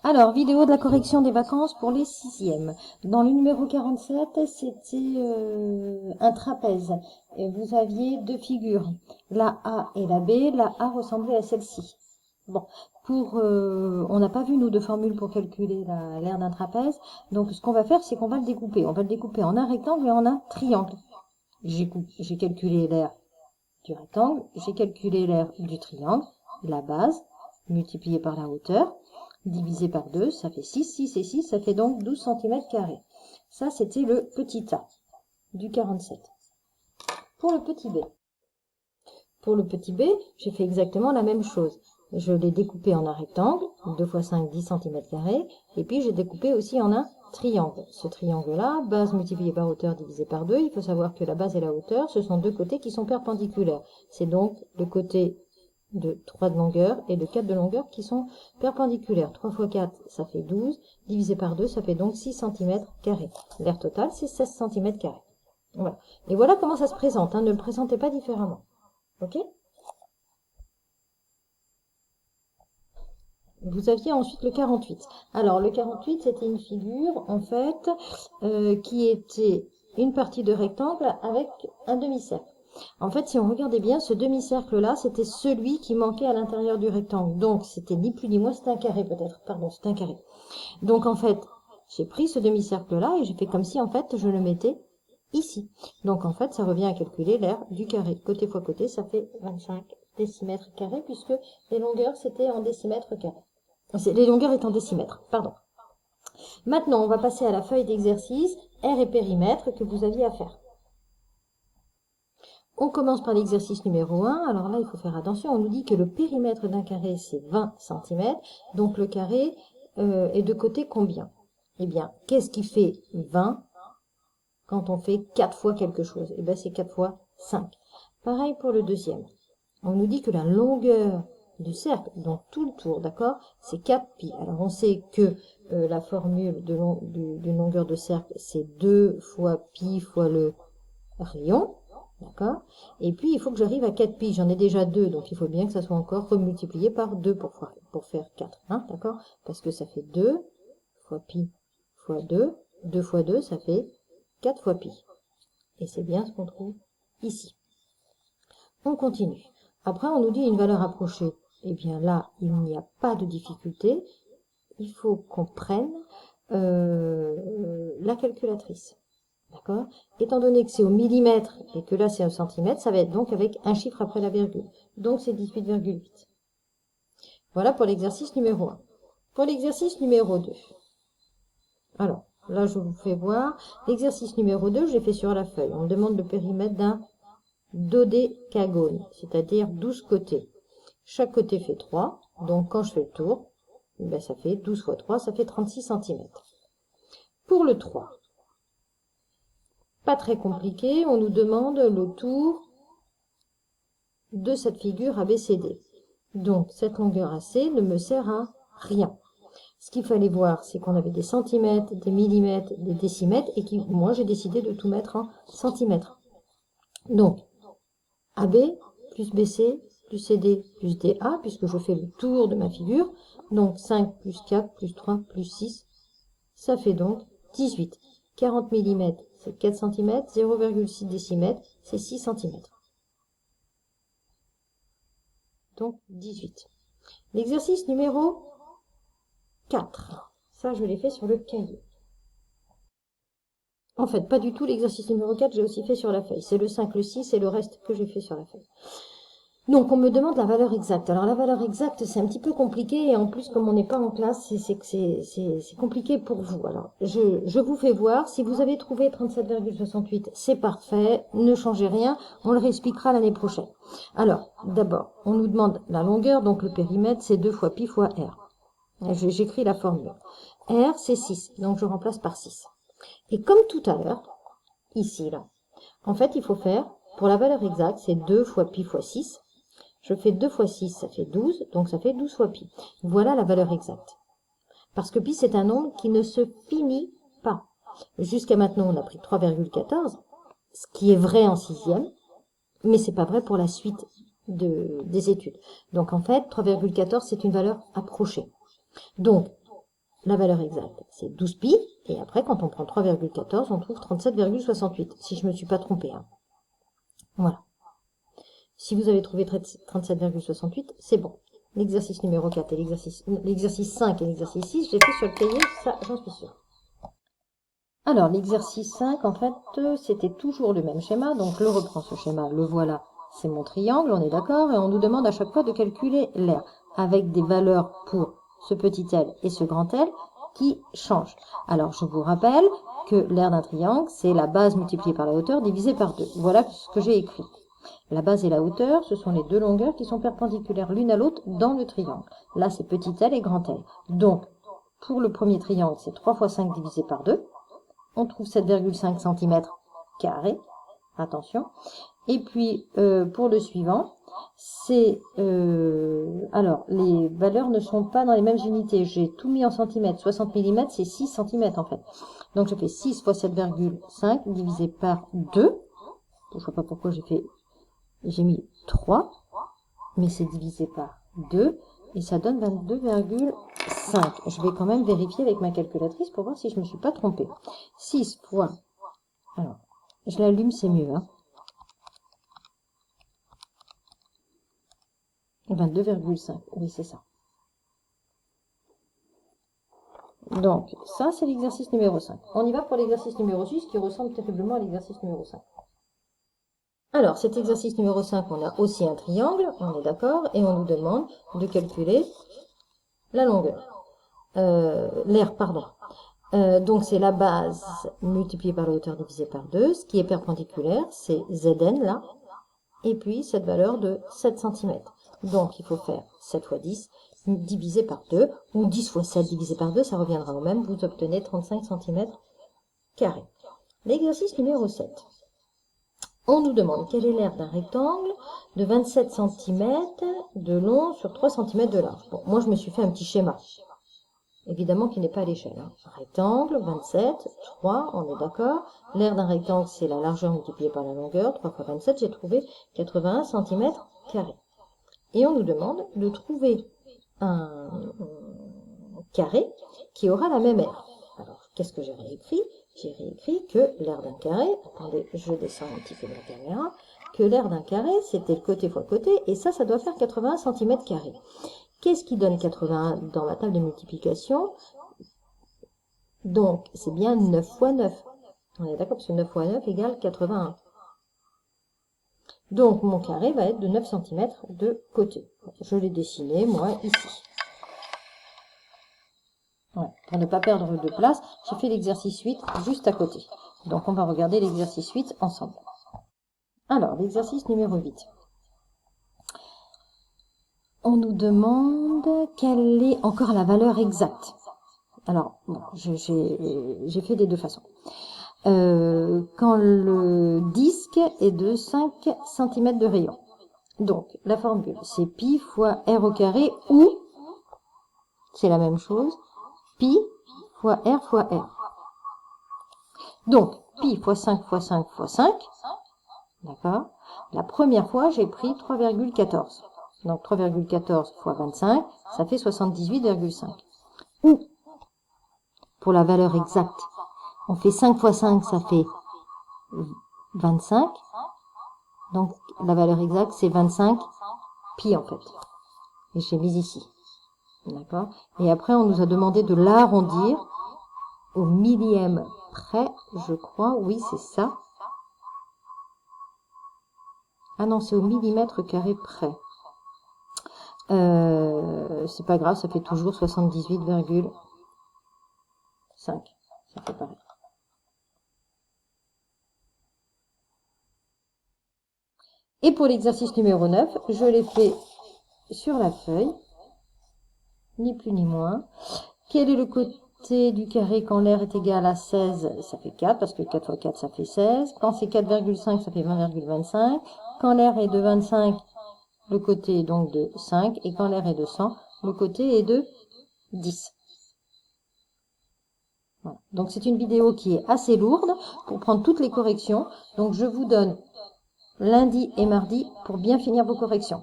Alors, vidéo de la correction des vacances pour les sixièmes. Dans le numéro 47, c'était un trapèze. Et vous aviez deux figures, la A et la B. La A ressemblait à celle-ci. Bon, on n'a pas vu, nous, de formule pour calculer l'aire d'un trapèze. Donc, ce qu'on va faire, c'est qu'on va le découper. On va le découper en un rectangle et en un triangle. J'ai calculé l'aire du rectangle, j'ai calculé l'aire du triangle, la base, multipliée par la hauteur, divisé par 2, ça fait 6, 6 et 6, ça fait donc 12 cm². Ça, c'était le petit a du 47. Pour le petit b. Pour le petit b, j'ai fait exactement la même chose. Je l'ai découpé en un rectangle, 2 x 5, 10 cm², et puis j'ai découpé aussi en un triangle. Ce triangle-là, base multipliée par hauteur divisé par 2, il faut savoir que la base et la hauteur, ce sont deux côtés qui sont perpendiculaires. C'est donc le côté de 3 de longueur et de 4 de longueur qui sont perpendiculaires. 3 x 4, ça fait 12, divisé par 2, ça fait donc 6 cm². L'aire totale, c'est 16 cm². Voilà. Et voilà comment ça se présente, hein. Ne le présentez pas différemment. Ok? Vous aviez ensuite le 48. Alors, le 48, c'était une figure, en fait, qui était une partie de rectangle avec un demi-cercle. En fait, si on regardait bien, ce demi-cercle-là, c'était celui qui manquait à l'intérieur du rectangle. Donc, c'était ni plus ni moins, c'était un carré peut-être. Pardon, c'était un carré. Donc, en fait, j'ai pris ce demi-cercle-là et j'ai fait comme si, en fait, je le mettais ici. Donc, en fait, ça revient à calculer l'aire du carré. Côté fois côté, ça fait 25 décimètres carrés, puisque les longueurs, c'était en décimètres carrés. Les longueurs étant décimètres, pardon. Maintenant, on va passer à la feuille d'exercice R et périmètre que vous aviez à faire. On commence par l'exercice numéro 1. Alors là, il faut faire attention. On nous dit que le périmètre d'un carré, c'est 20 cm. Donc le carré est de côté combien? Eh bien, qu'est-ce qui fait 20 quand on fait 4 fois quelque chose? Eh bien, c'est 4 fois 5. Pareil pour le deuxième. On nous dit que la longueur du cercle, donc tout le tour, d'accord, c'est 4pi. Alors, on sait que la formule d'une longueur de cercle, c'est 2 fois pi fois le rayon, d'accord. Et puis, il faut que j'arrive à 4pi. J'en ai déjà 2, donc il faut bien que ça soit encore remultiplié par 2 pour faire 4, hein, d'accord. Parce que ça fait 2 fois pi fois 2. 2 fois 2, ça fait 4 fois pi. Et c'est bien ce qu'on trouve ici. On continue. Après, on nous dit une valeur approchée. Eh bien là, il n'y a pas de difficulté. Il faut qu'on prenne la calculatrice. D'accord? Étant donné que c'est au millimètre et que là c'est au centimètre, ça va être donc avec un chiffre après la virgule. Donc c'est 18,8. Voilà pour l'exercice numéro 1. Pour l'exercice numéro 2. Alors, là je vous fais voir. L'exercice numéro 2, je l'ai fait sur la feuille. On me demande le périmètre d'un dodécagone, c'est-à-dire 12 côtés. Chaque côté fait 3, donc quand je fais le tour, ben ça fait 12 fois 3, ça fait 36 cm. Pour le 3, pas très compliqué, on nous demande le tour de cette figure ABCD. Donc cette longueur AC ne me sert à rien. Ce qu'il fallait voir, c'est qu'on avait des centimètres, des millimètres, des décimètres, et moi j'ai décidé de tout mettre en centimètres. Donc, AB plus BC plus CD plus DA, puisque je fais le tour de ma figure. Donc 5 plus 4 plus 3 plus 6, ça fait donc 18. 40 mm, c'est 4 cm. 0,6 décimètres, c'est 6 cm. Donc 18. L'exercice numéro 4. Ça, je l'ai fait sur le cahier. En fait, pas du tout l'exercice numéro 4, j'ai aussi fait sur la feuille. C'est le 5, le 6 et le reste que j'ai fait sur la feuille. Donc, on me demande la valeur exacte. Alors, la valeur exacte, c'est un petit peu compliqué. Et en plus, comme on n'est pas en classe, c'est compliqué pour vous. Alors, je vous fais voir. Si vous avez trouvé 37,68, c'est parfait. Ne changez rien. On le réexpliquera l'année prochaine. Alors, d'abord, on nous demande la longueur. Donc, le périmètre, c'est 2 fois pi fois r. J'écris la formule. R, c'est 6. Donc, je remplace par 6. Et comme tout à l'heure, ici, là, en fait, il faut faire, pour la valeur exacte, c'est 2 fois pi fois 6. Je fais 2 fois 6, ça fait 12, donc ça fait 12 fois pi. Voilà la valeur exacte. Parce que pi, c'est un nombre qui ne se finit pas. Jusqu'à maintenant, on a pris 3,14, ce qui est vrai en sixième, mais c'est pas vrai pour la suite des études. Donc en fait, 3,14, c'est une valeur approchée. Donc, la valeur exacte, c'est 12 pi, et après, quand on prend 3,14, on trouve 37,68, si je ne me suis pas trompée. Hein. Voilà. Si vous avez trouvé 37,68, c'est bon. L'exercice numéro 4 et l'exercice 5 et l'exercice 6, je l'ai fait sur le cahier, ça, j'en suis sûre. Alors, l'exercice 5, en fait, c'était toujours le même schéma. Donc, je reprends ce schéma, le voilà, c'est mon triangle, on est d'accord. Et on nous demande à chaque fois de calculer l'aire, avec des valeurs pour ce petit L et ce grand L qui changent. Alors, je vous rappelle que l'aire d'un triangle, c'est la base multipliée par la hauteur divisée par 2. Voilà ce que j'ai écrit. La base et la hauteur, ce sont les deux longueurs qui sont perpendiculaires l'une à l'autre dans le triangle. Là, c'est petit L et grand L. Donc, pour le premier triangle, c'est 3 fois 5 divisé par 2. On trouve 7,5 cm². Attention. Et puis, pour le suivant, c'est... alors, les valeurs ne sont pas dans les mêmes unités. J'ai tout mis en centimètres. 60 mm, c'est 6 cm en fait. Donc, je fais 6 fois 7,5 divisé par 2. Je ne sais pas pourquoi j'ai mis 3, mais c'est divisé par 2. Et ça donne 22,5. Je vais quand même vérifier avec ma calculatrice pour voir si je ne me suis pas trompée. 6 fois... Alors, je l'allume, c'est mieux. Hein. 22,5. Oui, c'est ça. Donc, ça, c'est l'exercice numéro 5. On y va pour l'exercice numéro 6 qui ressemble terriblement à l'exercice numéro 5. Alors, cet exercice numéro 5, on a aussi un triangle, on est d'accord, et on nous demande de calculer la longueur. L'aire, pardon. Donc, c'est la base multipliée par la hauteur divisée par 2. Ce qui est perpendiculaire, c'est Zn, là. Et puis, cette valeur de 7 cm. Donc, il faut faire 7 fois 10 divisé par 2. Ou 10 fois 7 divisé par 2, ça reviendra au même. Vous obtenez 35 cm². L'exercice numéro 7. On nous demande quelle est l'aire d'un rectangle de 27 cm de long sur 3 cm de large. Bon, moi, je me suis fait un petit schéma. Évidemment qui n'est pas à l'échelle. Hein. Rectangle, 27, 3, on est d'accord. L'aire d'un rectangle, c'est la largeur multipliée par la longueur. 3 fois 27, j'ai trouvé 81 cm². Et on nous demande de trouver un carré qui aura la même aire. Alors, qu'est-ce que j'ai réécrit? J'ai réécrit que l'aire d'un carré, attendez, je descends un petit peu la caméra, que l'aire d'un carré, c'était le côté fois côté, et ça doit faire 81 cm². Qu'est-ce qui donne 81 dans ma table de multiplication? Donc, c'est bien 9 fois 9. On est d'accord, parce que 9 fois 9 égale 81. Donc, mon carré va être de 9 cm de côté. Je l'ai dessiné, moi, ici. Ouais, pour ne pas perdre de place, j'ai fait l'exercice 8 juste à côté. Donc, on va regarder l'exercice 8 ensemble. Alors, l'exercice numéro 8. On nous demande quelle est encore la valeur exacte. Alors, bon, j'ai fait des deux façons. Quand le disque est de 5 cm de rayon. Donc, la formule, c'est pi fois r au carré ou, c'est la même chose, pi fois r fois r. Donc, pi fois 5 fois 5 fois 5, d'accord. La première fois, j'ai pris 3,14. Donc, 3,14 fois 25, ça fait 78,5. Ou, pour la valeur exacte, on fait 5 fois 5, ça fait 25. Donc, la valeur exacte, c'est 25 pi, en fait. Et j'ai mis ici. D'accord? Et après, on nous a demandé de l'arrondir au millième près, je crois. Oui, c'est ça. Ah non, c'est au millimètre carré près. C'est pas grave, ça fait toujours 78,5. Ça fait pareil. Et pour l'exercice numéro 9, je l'ai fait sur la feuille. Ni plus ni moins. Quel est le côté du carré quand l'aire est égal à 16? Ça fait 4, parce que 4 fois 4, ça fait 16. Quand c'est 4,5, ça fait 20,25. Quand l'aire est de 25, le côté est donc de 5. Et quand l'aire est de 100, le côté est de 10. Voilà. Donc c'est une vidéo qui est assez lourde pour prendre toutes les corrections. Donc je vous donne lundi et mardi pour bien finir vos corrections.